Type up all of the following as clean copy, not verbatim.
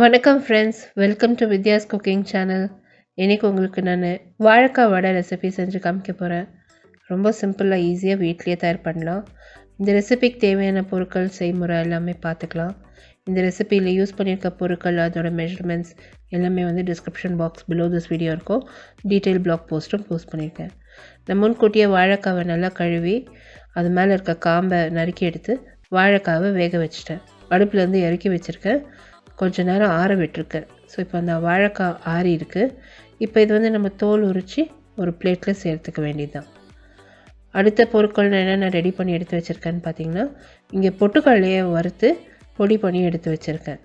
வணக்கம் friends, welcome to Vidya's cooking channel. இன்றைக்கி உங்களுக்கு நான் வாழைக்காய் வடை ரெசிபி செஞ்சு காமிக்க போகிறேன். ரொம்ப சிம்பிளாக ஈஸியாக வீட்லேயே தயார் பண்ணலாம். இந்த ரெசிபிக்கு தேவையான பொருட்கள் செய்முறை எல்லாமே பார்த்துக்கலாம். இந்த ரெசிபியில் யூஸ் பண்ணியிருக்க பொருட்கள் அதோட மெஷர்மெண்ட்ஸ் எல்லாமே description box below this video இருக்கும். டீட்டெயில் பிளாக் போஸ்ட்டும் போஸ்ட் பண்ணியிருக்கேன். நான் முன்கூட்டியே வாழைக்காவை நல்லா கழுவி அது மேலே இருக்க காம்பை நறுக்கி எடுத்து வாழைக்காவை வேக வச்சுட்டேன். அடுப்புலேருந்து இறக்கி வச்சுருக்கேன். கொஞ்சம் நேரம் ஆற விட்டுருக்கேன். ஸோ இப்போ அந்த வாழைக்காய் ஆறி இருக்குது. இப்போ இது நம்ம தோல் உரித்து ஒரு பிளேட்டில் சேர்த்துக்க வேண்டியது தான். அடுத்த பொருட்கள் நான் என்னென்ன ரெடி பண்ணி எடுத்து வச்சுருக்கேன்னு பார்த்தீங்கன்னா, இங்கே பொட்டுக்கடலையை வறுத்து பொடி பண்ணி எடுத்து வச்சுருக்கேன்.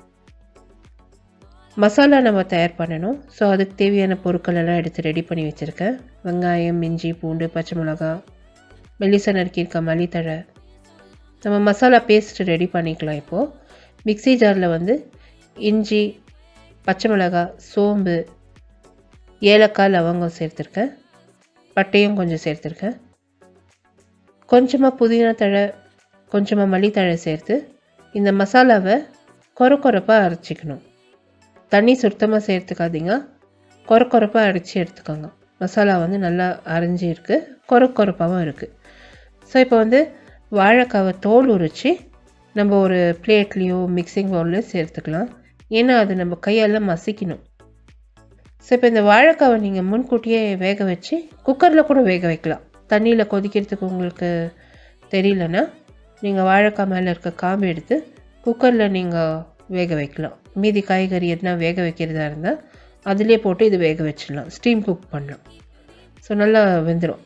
மசாலா நம்ம தயார் பண்ணணும். ஸோ அதுக்கு தேவையான பொருட்கள் எல்லாம் எடுத்து ரெடி பண்ணி வச்சுருக்கேன். வெங்காயம், இஞ்சி, பூண்டு, பச்சை மிளகா, மெல்லிசா நறுக்கியிருக்க மல்லித்தழை. நம்ம மசாலா பேஸ்ட் ரெடி பண்ணிக்கலாம். இப்போது மிக்ஸி ஜாரில் இஞ்சி, பச்சை மிளகாய், சோம்பு, ஏலக்காய், லவங்கம் சேர்த்துருக்கேன். பட்டையும் கொஞ்சம் சேர்த்துருக்கேன். கொஞ்சமாக புதினா தழை, கொஞ்சமாக மல்லித்தழை சேர்த்து இந்த மசாலாவை கொரப்பாக அரைச்சிக்கணும். தண்ணி சுத்தமாக சேர்த்துக்காதீங்க, கொரப்பாக அரைச்சி எடுத்துக்கோங்க. மசாலா நல்லா அரைஞ்சி இருக்குது, கொரப்பாகவும் இருக்குது. ஸோ இப்போ வாழைக்காவை தோல் உரித்து நம்ம ஒரு பிளேட்லேயோ மிக்சிங் பவுல்லையோ சேர்த்துக்கலாம். ஏன்னா அது நம்ம கையால் மசிக்கணும். ஸோ இப்போ இந்த வாழைக்காவை நீங்கள் முன்கூட்டியே வேக வச்சு குக்கரில் கூட வேக வைக்கலாம். தண்ணியில் கொதிக்கிறதுக்கு உங்களுக்கு தெரியலன்னா நீங்கள் வாழைக்காய் மேலே இருக்க காம்பு எடுத்து குக்கரில் நீங்கள் வேக வைக்கலாம். மீதி காய்கறி எதுனா வேக வைக்கிறதா இருந்தால் அதிலே போட்டு இது வேக வச்சிடலாம். ஸ்டீம் குக் பண்ணலாம். ஸோ நல்லா வெந்துடும்.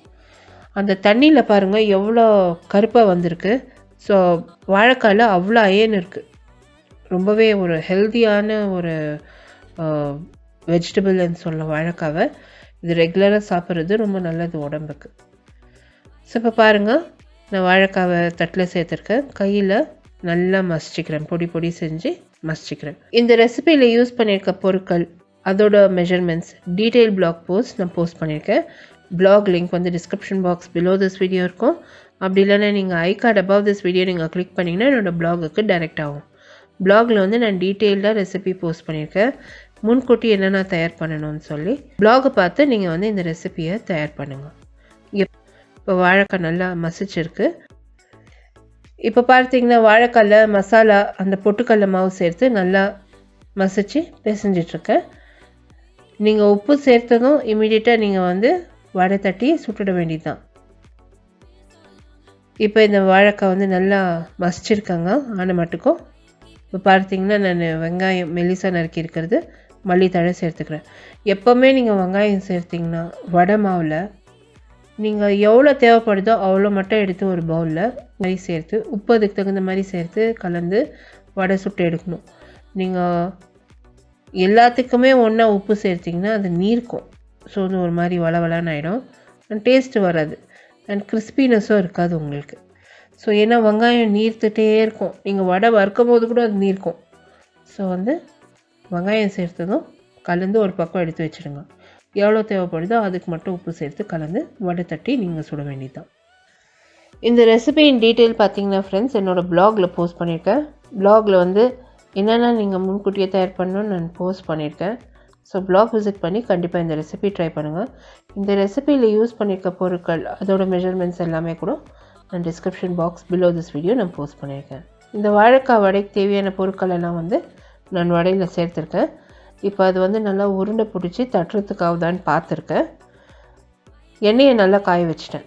அந்த தண்ணியில் பாருங்கள் எவ்வளோ கருப்பாக வந்திருக்கு. ஸோ வாழைக்காயில் அவ்வளோ அயன் இருக்குது. ரொம்பவே ஒரு ஹெல்த்தியான ஒரு வெஜிடபிள்னு சொல்லலாம் வாழைக்காவை. இது ரெகுலராக சாப்பிட்றது ரொம்ப நல்லது உடம்புக்கு. ஸோ இப்போ பாருங்கள், நான் வாழைக்காவை தட்டில் சேர்த்துருக்கேன். கையில் நல்லா மசிச்சிக்கிறேன், பொடி செஞ்சு மசிச்சிக்கிறேன். இந்த ரெசிபியில் யூஸ் பண்ணியிருக்க பொருட்கள் அதோட மெஷர்மெண்ட்ஸ் டீட்டெயில் பிளாக் போஸ்ட் நான் போஸ்ட் பண்ணியிருக்கேன். Blog link description box below this video இருக்கும். அப்படி இல்லைன்னா நீங்கள் I card above this video நீங்கள் கிளிக் பண்ணிங்கன்னா என்னோடய பிளாகுக்கு டைரெக்ட் ஆகும். பிளாகில் நான் டீட்டெயில்டாக ரெசிபி போஸ்ட் பண்ணியிருக்கேன். முன்கூட்டி என்னென்ன தயார் பண்ணணும்னு சொல்லி பிளாகை பார்த்து நீங்கள் இந்த ரெசிபியை தயார் பண்ணுங்கள். இப்போ வாழைக்காய் நல்லா மசிச்சிருக்கு. இப்போ பார்த்தீங்கன்னா வாழைக்காயில் மசாலா அந்த பொட்டுக்கடலை மாவு சேர்த்து நல்லா மசிச்சு பிசைஞ்சிட்ருக்கேன். நீங்கள் உப்பு சேர்த்ததும் இமீடியட்டாக நீங்கள் வடை தட்டி சுட்டுட வேண்டியது தான். இப்போ இந்த வாழைக்காய் நல்லா மசிச்சிருக்காங்க ஆன மட்டுக்கும். இப்போ பார்த்தீங்கன்னா நான் வெங்காயம் மெல்லிசா நறுக்கி இருக்கிறது, மல்லித்தழை சேர்த்துக்கிறேன். எப்போவுமே நீங்கள் வெங்காயம் சேர்த்திங்கன்னா வடை மாவில் நீங்கள் எவ்வளோ தேவைப்படுதோ அவ்வளோ மட்டும் எடுத்து ஒரு பவுலில் மாதிரி சேர்த்து உப்பு அதுக்கு தகுந்த மாதிரி சேர்த்து கலந்து வடை சுட்டு எடுக்கணும். நீங்கள் எல்லாத்துக்குமே ஒன்றா உப்பு சேர்த்திங்கன்னா அது நீர்க்கும். ஸோ ஒரு மாதிரி வளவலான்னு ஆகிடும். டேஸ்ட்டு வராது அண்ட் கிறிஸ்பினஸும் இருக்காது உங்களுக்கு. ஸோ ஏன்னா வெங்காயம் நீர்த்துட்டே இருக்கும். நீங்கள் வடை வறுக்கும் போது கூட அது நீர்க்கும். ஸோ வெங்காயம் சேர்த்ததும் கலந்து ஒரு பக்கம் எடுத்து வச்சுடுங்க. எவ்வளோ தேவைப்படுதோ அதுக்கு மட்டும் உப்பு சேர்த்து கலந்து வடை தட்டி நீங்கள் சுட வேண்டியது தான். இந்த ரெசிபியின் டீட்டெயில் பார்த்தீங்கன்னா ஃப்ரெண்ட்ஸ் என்னோடய பிளாகில் போஸ்ட் பண்ணியிருக்கேன். பிளாகில் என்னென்னா நீங்கள் முன்கூட்டியே தயார் பண்ணணும்னு நான் போஸ்ட் பண்ணியிருக்கேன். ஸோ பிளாக் விசிட் பண்ணி கண்டிப்பாக இந்த ரெசிபி ட்ரை பண்ணுங்கள். இந்த ரெசிபியில் யூஸ் பண்ணியிருக்க பொருட்கள் அதோட மெஷர்மெண்ட்ஸ் எல்லாமே கூட நான் description box below this video நான் போஸ்ட் பண்ணியிருக்கேன். இந்த வாழைக்காய் வடைக்கு தேவையான பொருட்கள் எல்லாம் நான் வடையில் சேர்த்துருக்கேன். இப்போ அது நல்லா உருண்டை பிடிச்சி தட்டுறதுக்காகதான்னு பார்த்துருக்கேன். எண்ணெயை நல்லா காய வச்சிட்டேன்.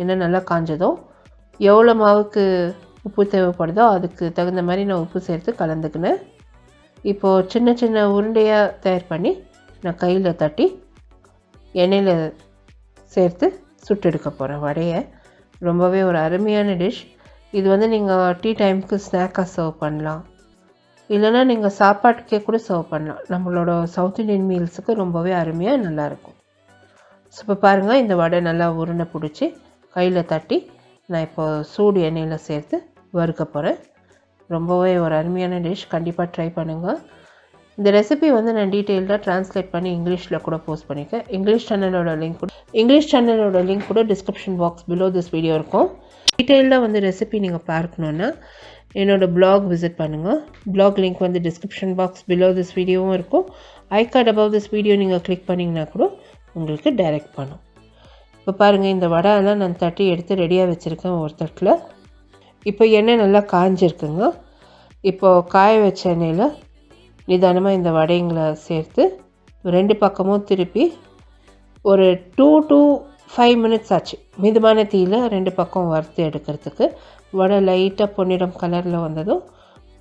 எண்ணெய் நல்லா காஞ்சதும் எவ்வளோ மாவுக்கு உப்பு தேவைப்படுதோ அதுக்கு தகுந்த மாதிரி நான் உப்பு சேர்த்து கலந்துக்கினேன். இப்போது சின்ன சின்ன உருண்டையாக தயார் பண்ணி நான் கையில் தட்டி எண்ணெயில் சேர்த்து சுட்டு எடுக்க போகிறேன் வடையை. ரொம்பவே ஒரு அருமையான டிஷ் இது. நீங்கள் டீ டைமுக்கு ஸ்நாக்காக சர்வ் பண்ணலாம், இல்லைனா நீங்கள் சாப்பாட்டுக்கே கூட சர்வ் பண்ணலாம். நம்மளோட சவுத் இண்டியன் மீல்ஸுக்கு ரொம்பவே அருமையாக நல்லாயிருக்கும். ஸோ இப்போ பாருங்கள், இந்த வடை நல்லா உருண்டை பிடிச்சி கையில் தட்டி நான் இப்போது சூடு எண்ணெயில் சேர்த்து வறுக்க போகிறேன். ரொம்பவே ஒரு அருமையான டிஷ். கண்டிப்பாக ட்ரை பண்ணுங்கள். இந்த ரெசிபி நான் டீட்டெயில்டாக ட்ரான்ஸ்லேட் பண்ணி இங்கிலீஷில் கூட போஸ்ட் பண்ணியிருக்கேன். இங்கிலீஷ் சேனலோட லிங்க் கூட description box below this video இருக்கும். டீட்டெயில்டாக ரெசிபி நீங்கள் பார்க்கணுன்னா என்னோடய blog விசிட் பண்ணுங்கள். blog லிங்க் வந்து டிஸ்கிரிப்ஷன் பாக்ஸ் பிலோ திஸ் வீடியோவும் இருக்கும். ஐ கார்ட் above திஸ் வீடியோ நீங்கள் கிளிக் பண்ணிங்கன்னா கூட உங்களுக்கு டைரக்ட் பண்ணும். இப்போ பாருங்கள், இந்த வடையெல்லாம் நான் தட்டி எடுத்து ரெடியாக வச்சுருக்கேன் ஒரு தட்டில். இப்போ எண்ணெய் நல்லா காஞ்சிருக்குங்க. இப்போது காய வச்ச எண்ணெயில் நிதானமாக இந்த வடைங்களை சேர்த்து 2 பக்கமும் திருப்பி ஒரு 2 to 5 minutes ஆச்சு. மிதமான தீயில் 2 பக்கம் வறுத்து எடுக்கிறதுக்கு. வடை லைட்டாக பொன்னிறம் கலரில் வந்ததும்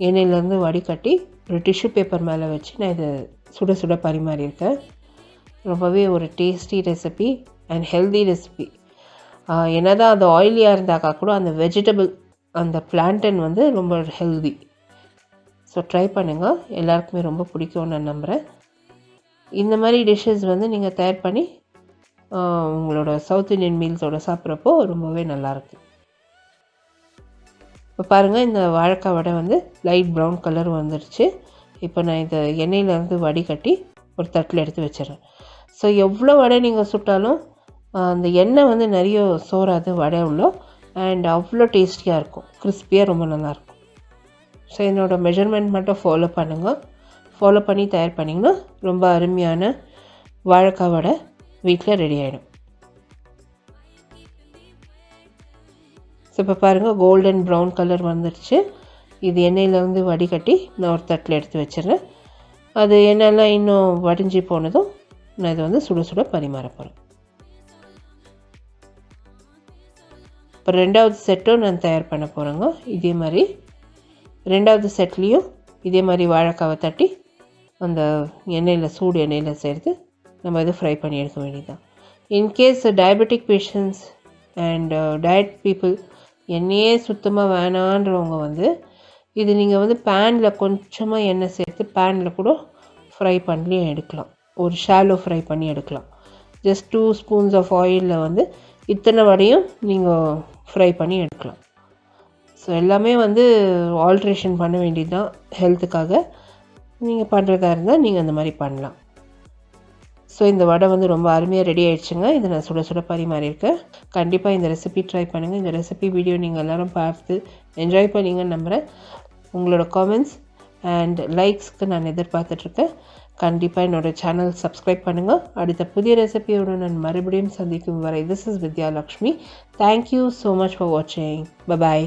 எண்ணெயிலேருந்து வடிகட்டி ஒரு டிஷ்யூ பேப்பர் மேலே வச்சு நான் இதை சுட சுட பரிமாறியிருக்கேன். ரொம்பவே ஒரு tasty recipe and healthy recipe. என்ன தான் அது ஆயிலியாக இருந்தாக்கா கூட அந்த வெஜிடபிள் அந்த பிளான்டன் வந்து ரொம்ப ஹெல்தி. ஸோ ட்ரை பண்ணுங்கள், எல்லாருக்குமே ரொம்ப பிடிக்கும்னு நான் நம்புகிறேன். இந்த மாதிரி டிஷ்ஷஸ் வந்து நீங்கள் தயார் பண்ணி உங்களோட சவுத் இண்டியன் மீல்ஸோடு சாப்பிட்றப்போ ரொம்பவே நல்லாயிருக்கு. இப்போ பாருங்கள், இந்த வாழைக்காய் வடை வந்து லைட் ப்ரௌன் கலர் வந்துடுச்சு. இப்போ நான் இதை எண்ணெயிலேருந்து வடிகட்டி ஒரு தட்டில் எடுத்து வச்சிடறேன். ஸோ எவ்வளோ வடை நீங்கள் சுட்டாலும் அந்த எண்ணெய் வந்து நிறைய சோறாது வடை உள்ள அண்ட் அவ்வளோ டேஸ்டியாக இருக்கும், கிறிஸ்பியாக ரொம்ப நல்லாயிருக்கும். ஸோ என்னோடய மெஷர்மெண்ட் மட்டும் ஃபாலோ பண்ணுங்கள். ஃபாலோ பண்ணி தயார் பண்ணிங்கன்னா ரொம்ப அருமையான வாழைக்காய் வடை வீட்டில் ரெடி ஆகிடும். ஸோ இப்போ பாருங்கள், கோல்டன் ப்ரௌன் கலர் வந்துடுச்சு. இது எண்ணெயிலேருந்து வடிகட்டி நான் ஒரு தட்டில் எடுத்து வச்சிடறேன். அது எண்ணெயெல்லாம் இன்னும் வடிஞ்சு போனதும் நான் இதை வந்து சுட சுட பரிமாற போகிறேன். இப்போ 2வது செட்டும் நான் தயார் பண்ண போகிறேங்க. இதே மாதிரி 2வது செட்லேயும் இதே மாதிரி வாழைக்காவை தட்டி அந்த எண்ணெயில் சூடு எண்ணெயில் சேர்த்து நம்ம இதை ஃப்ரை பண்ணி எடுக்க வேண்டியதுதான். In case diabetic patients and diet people எண்ணெயே சுத்தமாக வேணான்றவங்க வந்து இது நீங்கள் வந்து பேனில் கொஞ்சமாக எண்ணெய் சேர்த்து பேனில் கூட ஃப்ரை பண்ணி எடுக்கலாம். ஒரு ஷாலோ ஃப்ரை பண்ணி எடுக்கலாம். ஜஸ்ட் 2 spoons ஆஃப் ஆயிலில் வந்து இத்தனை வடையும் நீங்கள் ஃப்ரை பண்ணி எடுக்கலாம். ஸோ எல்லாமே வந்து ஆல்ட்ரேஷன் பண்ண வேண்டியது தான் ஹெல்த்துக்காக. நீங்கள் பண்ணுறதா இருந்தால் நீங்கள் அந்த மாதிரி பண்ணலாம். ஸோ இந்த வடை வந்து ரொம்ப அருமையாக ரெடி ஆகிடுச்சுங்க. இதை நான் சுட சுட பரிமாறியிருக்கேன். கண்டிப்பாக இந்த ரெசிபி ட்ரை பண்ணுங்கள். இந்த ரெசிபி வீடியோ நீங்கள் எல்லோரும் பார்த்து என்ஜாய் பண்ணிங்கன்னு நம்புகிறேன். உங்களோட காமெண்ட்ஸ் அண்ட் லைக்ஸ்க்கு நான் எதிர்பார்த்துட்ருக்கேன். கண்டிப்பாக என்னோடய சேனல் சப்ஸ்கிரைப் பண்ணுங்கள். அடுத்த புதிய ரெசிபியோடு நான் மறுபடியும் சந்திக்கும் வரை this is Vidya Lakshmi. Thank you so much for வாட்சிங். பை.